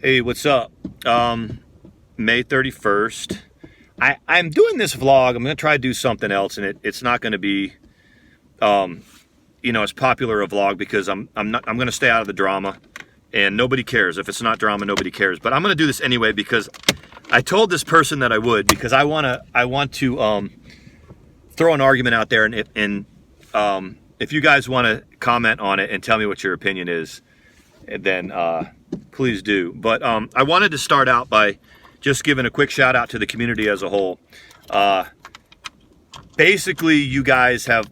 Hey, what's up? May 31st. I'm doing this vlog. I'm going to try to do something else, and it's not going to be, as popular a vlog because I'm going to stay out of the drama, and nobody cares. If it's not drama, nobody cares. But I'm going to do this anyway because I told this person that I would because I want to throw an argument out there, and if you guys want to comment on it and tell me what your opinion is, then please do. But I wanted to start out by just giving a quick shout out to the community as a whole. Basically, you guys have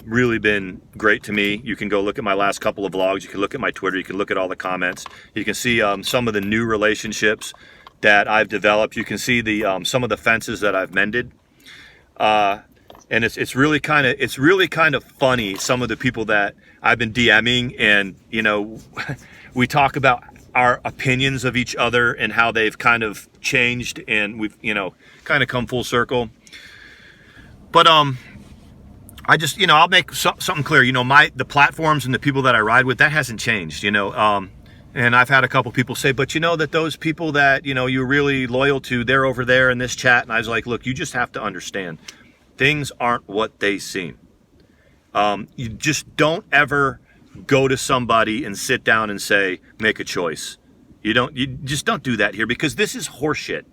really been great to me. You can go look at my last couple of vlogs. You can look at my Twitter. You can look at all the comments. You can see some of the new relationships that I've developed. You can see the some of the fences that I've mended. And it's really kind of funny, some of the people that I've been DMing, and we talk about our opinions of each other and how they've kind of changed, and we've kind of come full circle. But I just I'll make something clear. The platforms and the people that I ride with, that hasn't changed. And I've had a couple people say, but that those people that you're really loyal to, they're over there in this chat. And I was like, look, you just have to understand, things aren't what they seem. You just don't ever go to somebody and sit down and say, make a choice. You just don't do that here, because this is horseshit.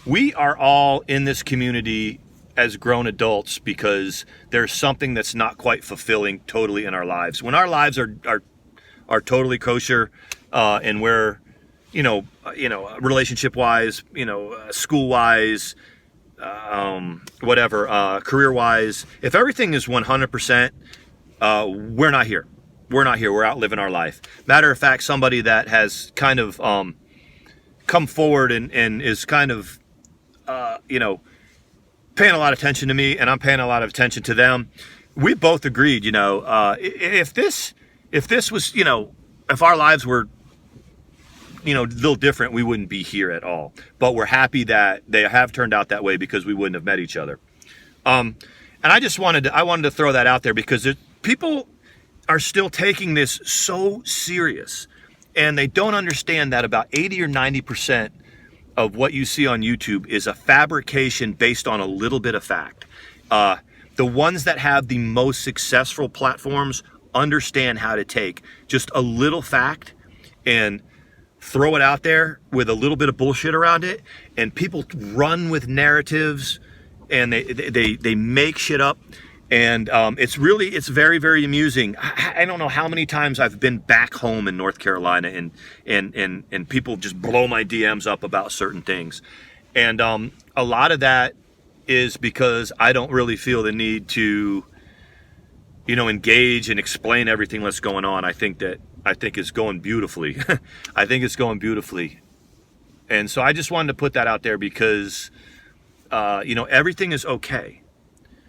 We are all in this community as grown adults because there's something that's not quite fulfilling totally in our lives. When our lives are totally kosher, and we're, relationship wise, school wise, whatever, career wise, if everything is 100%, we're not here. We're out living our life. Matter of fact, somebody that has kind of come forward and is kind of paying a lot of attention to me, and I'm paying a lot of attention to them. We both agreed, if this was, if our lives were a little different, we wouldn't be here at all. But we're happy that they have turned out that way, because we wouldn't have met each other. And I wanted to throw that out there because people are still taking this so serious, and they don't understand that about 80 or 90% of what you see on YouTube is a fabrication based on a little bit of fact. The ones that have the most successful platforms understand how to take just a little fact and throw it out there with a little bit of bullshit around it, and people run with narratives, and they make shit up, and it's very, very amusing. I don't know how many times I've been back home in North Carolina, and people just blow my DMs up about certain things, and a lot of that is because I don't really feel the need to engage and explain everything that's going on. I think it's going beautifully. I think it's going beautifully. And so I just wanted to put that out there because, everything is okay.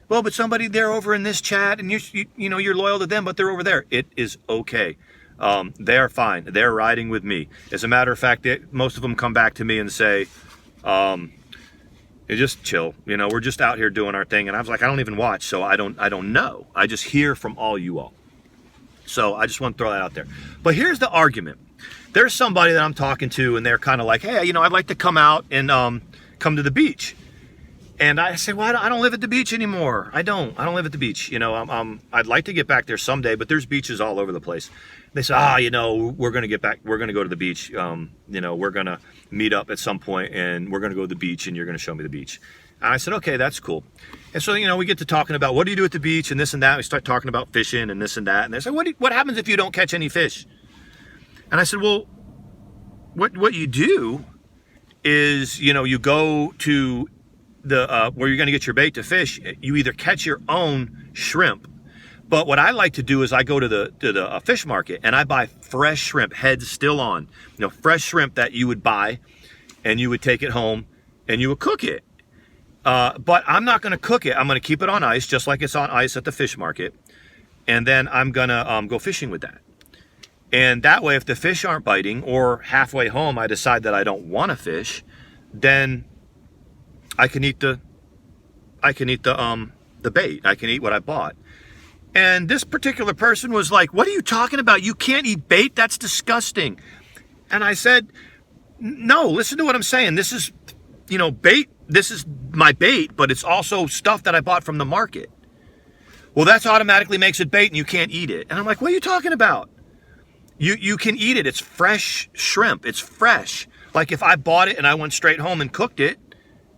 Well, but somebody, they're over in this chat, and you're loyal to them, but they're over there. It is okay. They're fine. They're riding with me. As a matter of fact, most of them come back to me and say, just chill. We're just out here doing our thing. And I was like, I don't even watch, so I don't know. I just hear from all you all. So I just want to throw that out there. But here's the argument. There's somebody that I'm talking to, and they're kind of like, hey, I'd like to come out and come to the beach. And I say, well, I don't live at the beach anymore. I don't live at the beach. I'd like to get back there someday, but there's beaches all over the place. They say, we're going to get back. We're going to go to the beach. We're going to meet up at some point, and we're going to go to the beach, and you're going to show me the beach. And I said, okay, that's cool. And so, we get to talking about, what do you do at the beach, and this and that. We start talking about fishing and this and that. And they say, what happens if you don't catch any fish? And I said, well, what you do is, you go to the where you're going to get your bait to fish. You either catch your own shrimp, but what I like to do is I go to the fish market, and I buy fresh shrimp, heads still on, fresh shrimp that you would buy, and you would take it home and you would cook it. But I'm not going to cook it. I'm going to keep it on ice, just like it's on ice at the fish market, and then I'm going to go fishing with that. And that way, if the fish aren't biting, or halfway home I decide that I don't want to fish, then I can eat the bait. I can eat what I bought. And this particular person was like, what are you talking about? You can't eat bait? That's disgusting. And I said, no, listen to what I'm saying. This is, bait. This is my bait, but it's also stuff that I bought from the market. Well, that automatically makes it bait and you can't eat it. And I'm like, what are you talking about? You can eat it. It's fresh shrimp. It's fresh. Like if I bought it and I went straight home and cooked it,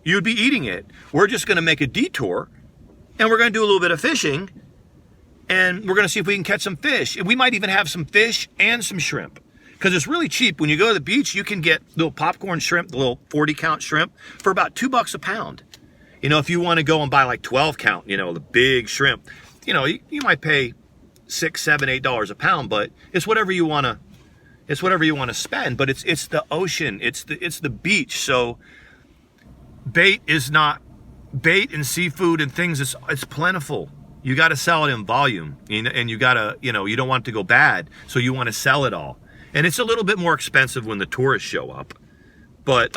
you'd be eating it. We're just going to make a detour and we're going to do a little bit of fishing and we're going to see if we can catch some fish. We might even have some fish and some shrimp because it's really cheap. When you go to the beach, you can get little popcorn shrimp, the little 40 count shrimp for about $2 a pound. If you want to go and buy like 12 count, the big shrimp, you might pay $6, $7, $8 a pound, but it's whatever you want to. It's whatever you want to spend. But it's the ocean. It's the beach. So bait and seafood and things. It's plentiful. You got to sell it in volume, and you got to you don't want it to go bad, so you want to sell it all. And it's a little bit more expensive when the tourists show up. But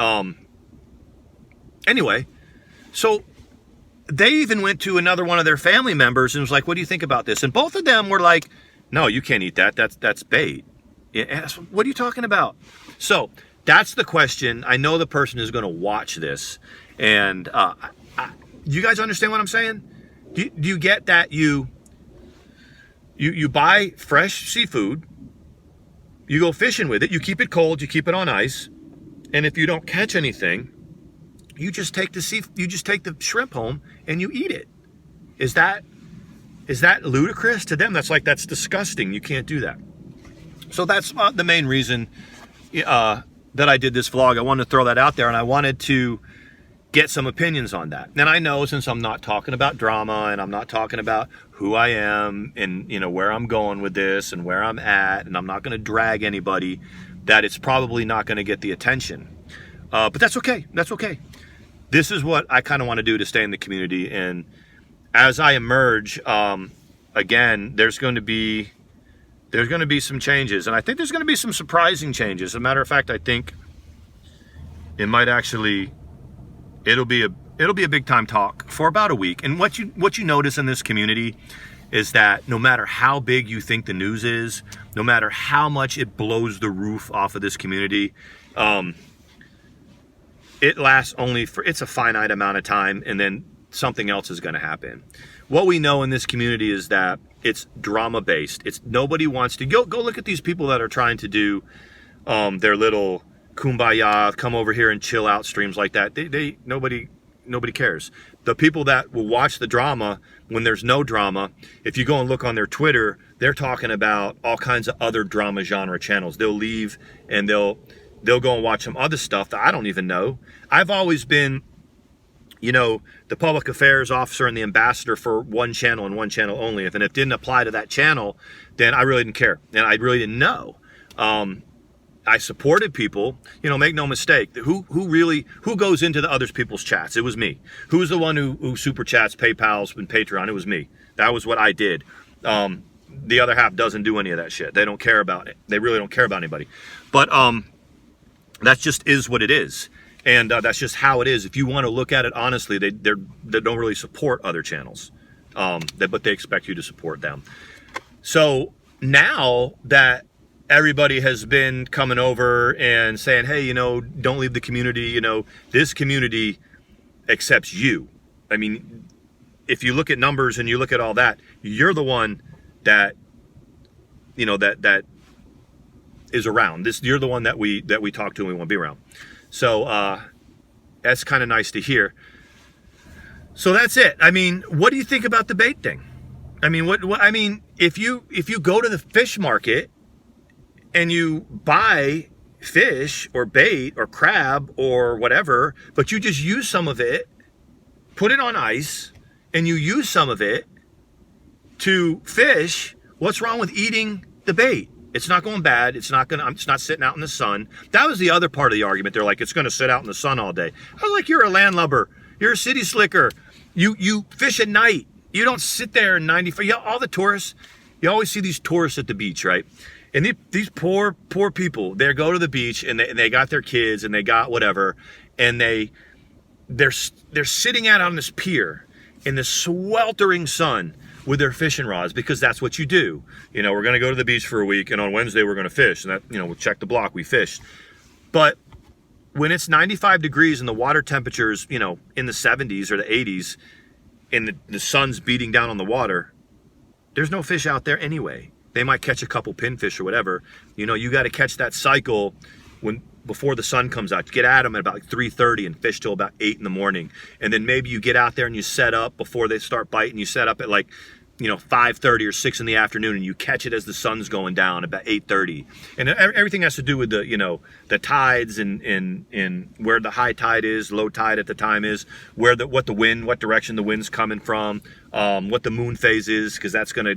anyway, so they even went to another one of their family members and was like, what do you think about this? And both of them were like, no, you can't eat that. That's bait. Yeah, what are you talking about? So that's the question. I know the person is going to watch this. And you guys understand what I'm saying? Do you get that you buy fresh seafood, you go fishing with it, you keep it cold, you keep it on ice, and if you don't catch anything, you just take the shrimp home and you eat it. Is that ludicrous to them? That's disgusting. You can't do that. So that's the main reason that I did this vlog. I wanted to throw that out there, and I wanted to get some opinions on that. And I know, since I'm not talking about drama and I'm not talking about who I am and where I'm going with this and where I'm at, and I'm not going to drag anybody, that it's probably not going to get the attention. But that's okay. That's okay. This is what I kind of want to do to stay in the community. And as I emerge, again, there's going to be some changes, and I think there's going to be some surprising changes. As a matter of fact, I think it might actually, it'll be a big time talk for about a week. And what you notice in this community is that no matter how big you think the news is, no matter how much it blows the roof off of this community, it lasts it's a finite amount of time, and then something else is going to happen. What we know in this community is that it's drama based. It's nobody wants to go look at these people that are trying to do their little kumbaya, come over here and chill out streams like that. Nobody cares. The people that will watch the drama when there's no drama, if you go and look on their Twitter, they're talking about all kinds of other drama genre channels. They'll leave and they'll go and watch some other stuff that I don't even know. I've always been, the public affairs officer and the ambassador for one channel and one channel only. If it didn't apply to that channel, then I really didn't care. And I really didn't know. I supported people, make no mistake. Who goes into the other people's chats? It was me. Who's the one who super chats, PayPals, and Patreon? It was me. That was what I did. The other half doesn't do any of that shit. They don't care about it. They really don't care about anybody. But that just is what it is. And that's just how it is. If you want to look at it honestly, they don't really support other channels, but they expect you to support them. So now that everybody has been coming over and saying, hey, don't leave the community, this community accepts you. I mean, if you look at numbers and you look at all that, you're the one that, that is around. You're the one that we talk to and we want to be around. So that's kind of nice to hear. So that's it. I mean, what do you think about the bait thing? I mean, if you go to the fish market and you buy fish or bait or crab or whatever, but you just use some of it, put it on ice, and you use some of it to fish, what's wrong with eating the bait? It's not going bad. It's not sitting out in the sun. That was the other part of the argument. They're like, it's going to sit out in the sun all day. I was like, you're a landlubber. You're a city slicker. You fish at night. You don't sit there in 95. All the tourists, you always see these tourists at the beach, right? And these poor people, they go to the beach and they got their kids and they got whatever, and they're sitting out on this pier in the sweltering sun with their fishing rods, because that's what you do. You know, we're going to go to the beach for a week, and on Wednesday we're going to fish, and that, you know, we'll check the block, we fished. But when it's 95 degrees and the water temperature's, you know, in the 70s or the 80s, and the sun's beating down on the water, there's no fish out there anyway. They might catch a couple pinfish or whatever. You know, you got to catch that cycle before the sun comes out. You get at them at about 3:30 and fish till about 8 in the morning. And then maybe you get out there and you set up before they start biting. You set up at like, you know, 5:30 or 6 in the afternoon, and you catch it as the sun's going down about 8:30. And everything has to do with the, you know, the tides and where the high tide is, low tide at the time is, what direction the wind's coming from, what the moon phase is, because that's gonna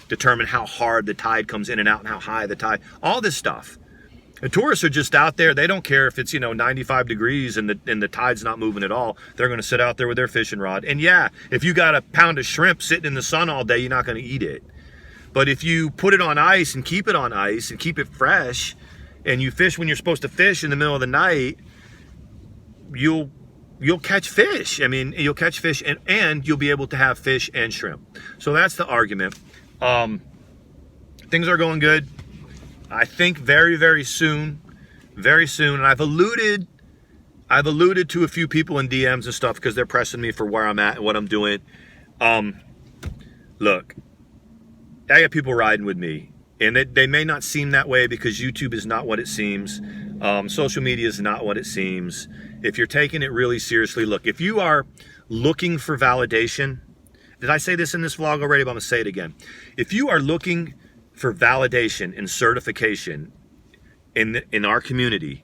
determine how hard the tide comes in and out and how high the tide, all this stuff. The tourists are just out there. They don't care if it's, you know, 95 degrees and the tide's not moving at all. They're going to sit out there with their fishing rod. And yeah, if you got a pound of shrimp sitting in the sun all day, you're not going to eat it. But if you put it on ice and keep it on ice and keep it fresh, and you fish when you're supposed to fish in the middle of the night, you'll catch fish. I mean, you'll catch fish and you'll be able to have fish and shrimp. So that's the argument. Things are going good. I think very, very soon, and I've alluded to a few people in DMs and stuff because they're pressing me for where I'm at and what I'm doing. Look, I got people riding with me, and they may not seem that way because YouTube is not what it seems. Social media is not what it seems. If you're taking it really seriously, look, if you are looking for validation, did I say this in this vlog already? But I'm gonna say it again. If you are looking for validation and certification in our community,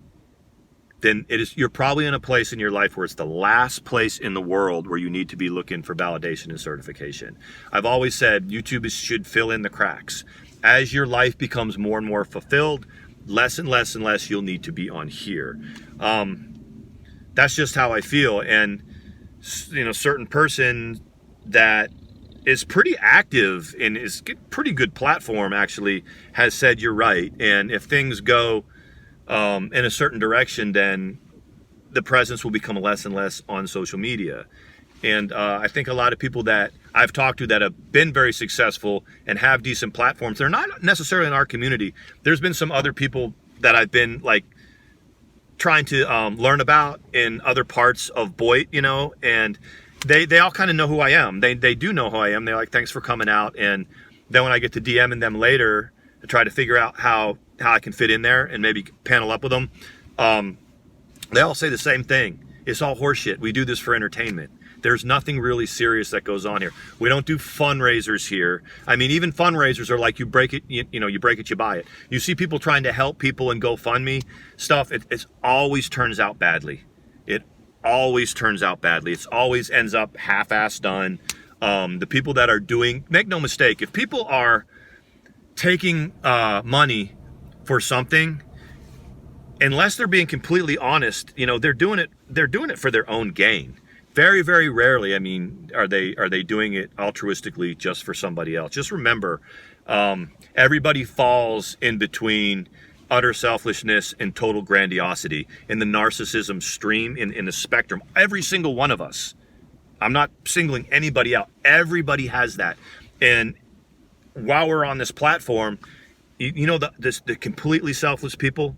then you're probably in a place in your life where it's the last place in the world where you need to be looking for validation and certification. I've always said YouTube should fill in the cracks. As your life becomes more and more fulfilled, less and less and less you'll need to be on here. That's just how I feel. And, you know, certain person that is pretty active and is pretty good platform actually has said you're right. And if things go in a certain direction, then the presence will become less and less on social media. And I think a lot of people that I've talked to that have been very successful and have decent platforms, they're not necessarily in our community. There's been some other people that I've been like trying to learn about in other parts of Boyd, you know, and they all kind of know who I am. They do know who I am. They're like, thanks for coming out. And then when I get to DMing them later to try to figure out how I can fit in there and maybe panel up with them, they all say the same thing. It's all horseshit. We do this for entertainment. There's nothing really serious that goes on here. We don't do fundraisers here. I mean, even fundraisers are like you break it, you break it, you buy it. You see people trying to help people and GoFundMe stuff. It always turns out badly. It always turns out badly. It always ends up half-assed done. The people that are doing, make no mistake, if people are taking money for something, unless they're being completely honest, you know, they're doing it for their own gain. Very, very rarely, I mean, are they doing it altruistically just for somebody else. Just remember, everybody falls in between utter selfishness and total grandiosity in the narcissism stream, in the spectrum. Every single one of us. I'm not singling anybody out. Everybody has that. And while we're on this platform, you know, the completely selfless people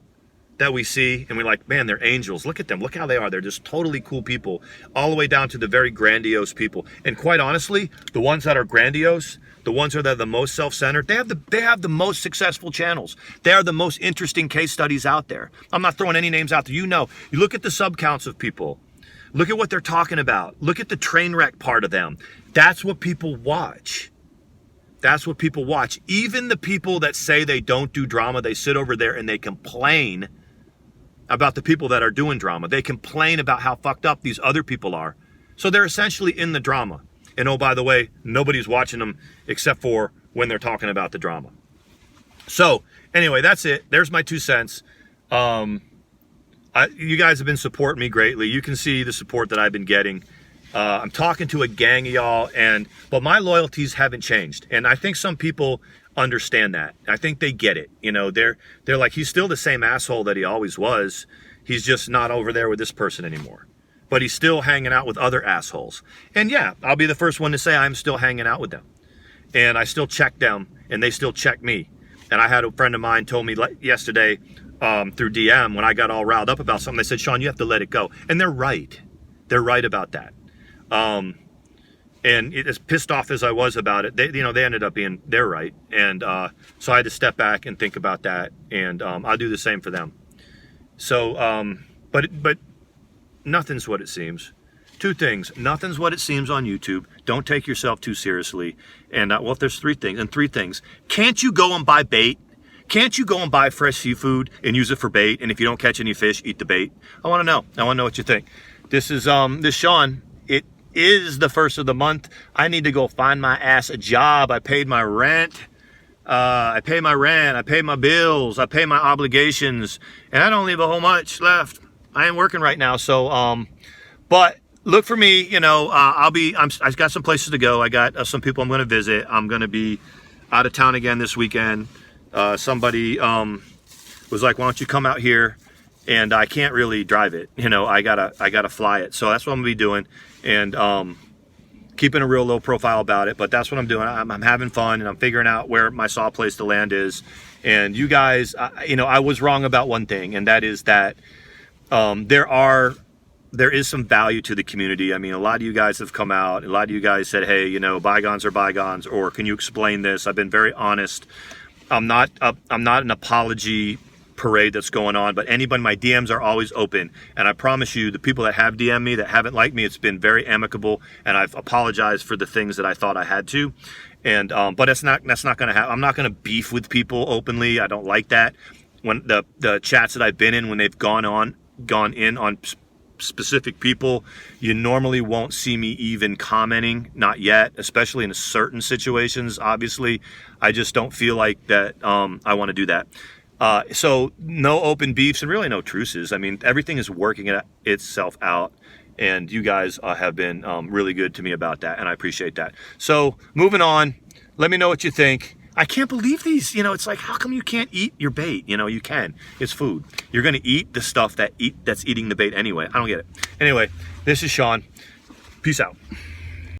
that we see, and we're like, man, they're angels. Look at them. Look how they are. They're just totally cool people, all the way down to the very grandiose people. And quite honestly, the ones that are grandiose, the ones that are the most self-centered, they have the most successful channels. They are the most interesting case studies out there. I'm not throwing any names out there. You know, you look at the sub-counts of people. Look at what they're talking about. Look at the train wreck part of them. That's what people watch. That's what people watch. Even the people that say they don't do drama, they sit over there and they complain about the people that are doing drama. They complain about how fucked up these other people are. So they're essentially in the drama. And oh, by the way, nobody's watching them except for when they're talking about the drama. So anyway, that's it. There's my 2 cents. You guys have been supporting me greatly. You can see the support that I've been getting. I'm talking to a gang of y'all, but my loyalties haven't changed. And I think some people understand that. I think they get it. You know, they're like, he's still the same asshole that he always was. He's just not over there with this person anymore. but he's still hanging out with other assholes. And yeah, I'll be the first one to say I'm still hanging out with them. And I still check them, and they still check me. And I had a friend of mine told me yesterday through DM when I got all riled up about something, they said, Sean, you have to let it go. And they're right. They're right about that. And as pissed off as I was about it, they ended up being, they're right. And so I had to step back and think about that. And I'll do the same for them. So, but nothing's what it seems. Two things. Nothing's what it seems on YouTube. Don't take yourself too seriously. And well, if there's three things. Can't you go and buy bait? Can't you go and buy fresh seafood and use it for bait? And if you don't catch any fish, eat the bait. I want to know. I want to know what you think. This is Sean. It is the first of the month. I need to go find my ass a job. I paid my rent. I pay my rent. I pay my bills. I pay my obligations, and I don't leave a whole much left. I ain't working right now, so but look for me. I've got some places to go. I got some people I'm going to visit. I'm going to be out of town again this weekend. Somebody was like, "Why don't you come out here?" And I can't really drive it. I gotta fly it. So that's what I'm gonna be doing, and keeping a real low profile about it. But that's what I'm doing. I'm having fun, and I'm figuring out where my saw place to land is. And you guys, I was wrong about one thing, and that is that there is some value to the community. I mean, a lot of you guys have come out. A lot of you guys said, "Hey, bygones are bygones," or "Can you explain this?" I've been very honest. I'm not an apology parade that's going on, but anybody, my DMs are always open, and I promise you, the people that have DM'd me, that haven't liked me, it's been very amicable, and I've apologized for the things that I thought I had to. And but that's not going to happen. I'm not going to beef with people openly. I don't like that. When the chats that I've been in, when they've gone in on specific people, you normally won't see me even commenting, not yet, especially in certain situations. Obviously, I just don't feel like that I want to do that. So no open beefs and really no truces. I mean, everything is working itself out, and you guys have been really good to me about that, and I appreciate that. So moving on, let me know what you think. I can't believe these, it's like, how come you can't eat your bait? You can. It's food. You're going to eat the stuff that's eating the bait anyway. I don't get it. Anyway, this is Sean. Peace out.